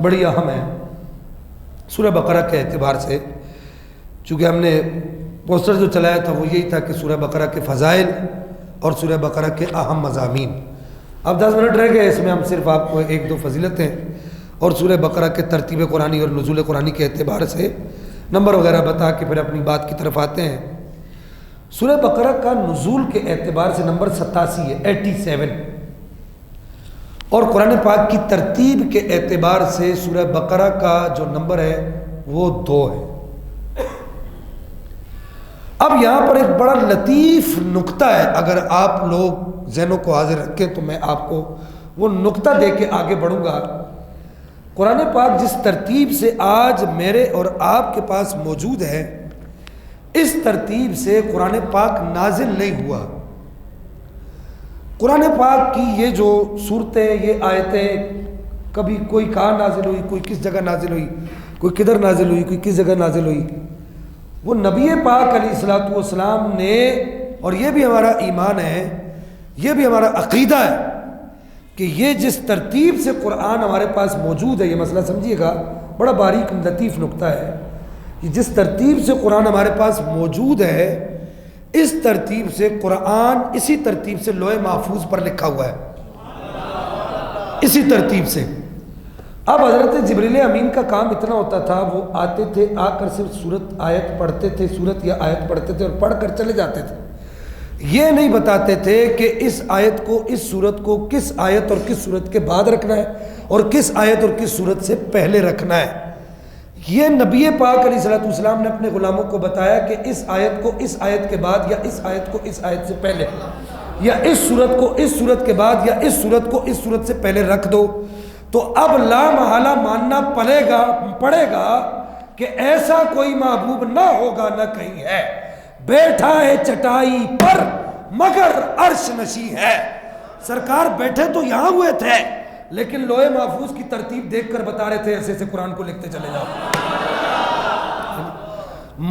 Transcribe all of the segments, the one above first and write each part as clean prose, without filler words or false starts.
بڑی اہم ہے سورہ بقرہ کے اعتبار سے، چونکہ ہم نے پوسٹر جو چلایا تھا وہ یہی تھا کہ سورہ بقرہ کے فضائل اور سورہ بقرہ کے اہم مضامین۔ اب 10 منٹ رہ گئے، اس میں ہم صرف آپ کو 1-2 فضیلتیں اور سورہ بقرہ کے ترتیب قرآنی اور نزول قرآنی کے اعتبار سے نمبر وغیرہ بتا کے پھر اپنی بات کی طرف آتے ہیں۔ سورہ بقرہ کا نزول کے اعتبار سے نمبر 87 ہے، 87، اور قرآن پاک کی ترتیب کے اعتبار سے سورہ بقرہ کا جو نمبر ہے وہ 2 ہے۔ اب یہاں پر ایک بڑا لطیف نکتہ ہے، اگر آپ لوگ ذہنوں کو حاضر رکھیں تو میں آپ کو وہ نکتہ دے کے آگے بڑھوں گا۔ قرآن پاک جس ترتیب سے آج میرے اور آپ کے پاس موجود ہے، اس ترتیب سے قرآن پاک نازل نہیں ہوا۔ قرآن پاک کی یہ جو صورتیں، یہ آیتیں، کبھی کوئی کہاں نازل ہوئی، کوئی کس جگہ نازل ہوئی، کوئی کدھر نازل ہوئی، کوئی کس جگہ نازل ہوئی، وہ نبی پاک علیہ الصلوۃ والسلام نے، اور یہ بھی ہمارا ایمان ہے، یہ بھی ہمارا عقیدہ ہے کہ یہ جس ترتیب سے قرآن ہمارے پاس موجود ہے، یہ مسئلہ سمجھیے گا، بڑا باریک لطیف نکتہ ہے، کہ جس ترتیب سے قرآن ہمارے پاس موجود ہے، اس ترتیب سے قرآن اسی ترتیب سے لوح محفوظ پر لکھا ہوا ہے، اسی ترتیب سے۔ اب حضرت جبریل امین کا کام اتنا ہوتا تھا، وہ آتے تھے، آ کر صرف سورت آیت پڑھتے تھے، سورت یا آیت پڑھتے تھے اور پڑھ کر چلے جاتے تھے، یہ نہیں بتاتے تھے کہ اس آیت کو، اس سورت کو کس آیت اور کس سورت کے بعد رکھنا ہے اور کس آیت اور کس سورت سے پہلے رکھنا ہے۔ یہ نبی پاک علیہ الصلوۃ والسلام نے اپنے غلاموں کو بتایا کہ اس آیت کو اس آیت کے بعد، یا اس آیت کو اس آیت سے پہلے، یا اس سورت کو اس سورت کے بعد، یا اس سورت کو اس سورت سے پہلے رکھ دو۔ تو اب لا محالہ ماننا پڑے گا کہ ایسا کوئی معبود نہ ہوگا نہ کہیں ہے، بیٹھا ہے چٹائی پر مگر عرش نشیں ہے۔ سرکار بیٹھے تو یہاں ہوئے تھے، لیکن لوح محفوظ کی ترتیب دیکھ کر بتا رہے تھے، ایسے ایسے قرآن کو لکھتے چلے جاؤ۔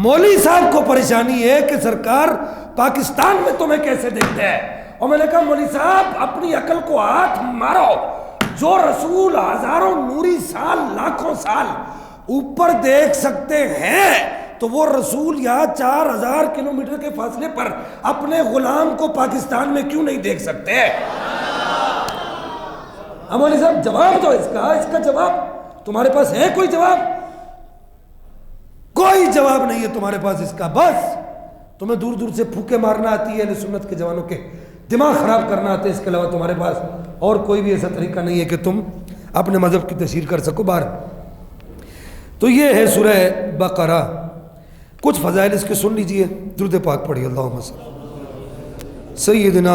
مولوی صاحب کو پریشانی ہے کہ سرکار پاکستان میں تمہیں کیسے دیکھتے ہیں، اور میں نے کہا مولوی صاحب اپنی عقل کو ہاتھ مارو، جو رسول ہزاروں نوری سال، لاکھوں سال اوپر دیکھ سکتے ہیں، تو وہ رسول یہاں 4000 کلومیٹر کے فاصلے پر اپنے غلام کو پاکستان میں کیوں نہیں دیکھ سکتے؟ مولوی صاحب جواب دو اس کا جواب تمہارے پاس ہے؟ کوئی جواب؟ کوئی جواب نہیں ہے تمہارے پاس اس کا، بس تمہیں دور دور سے پھوکے مارنا آتی ہے، اہل سنت کے جوانوں کے دماغ خراب کرنا آتا ہے، اس کے علاوہ تمہارے پاس اور کوئی بھی ایسا طریقہ نہیں ہے کہ تم اپنے مذہب کی تشہیر کر سکو باہر۔ تو یہ ہے سورہ بقرہ، کچھ فضائل اس کے سن لیجئے، درود پاک پڑھیے، اللہم صل سیدنا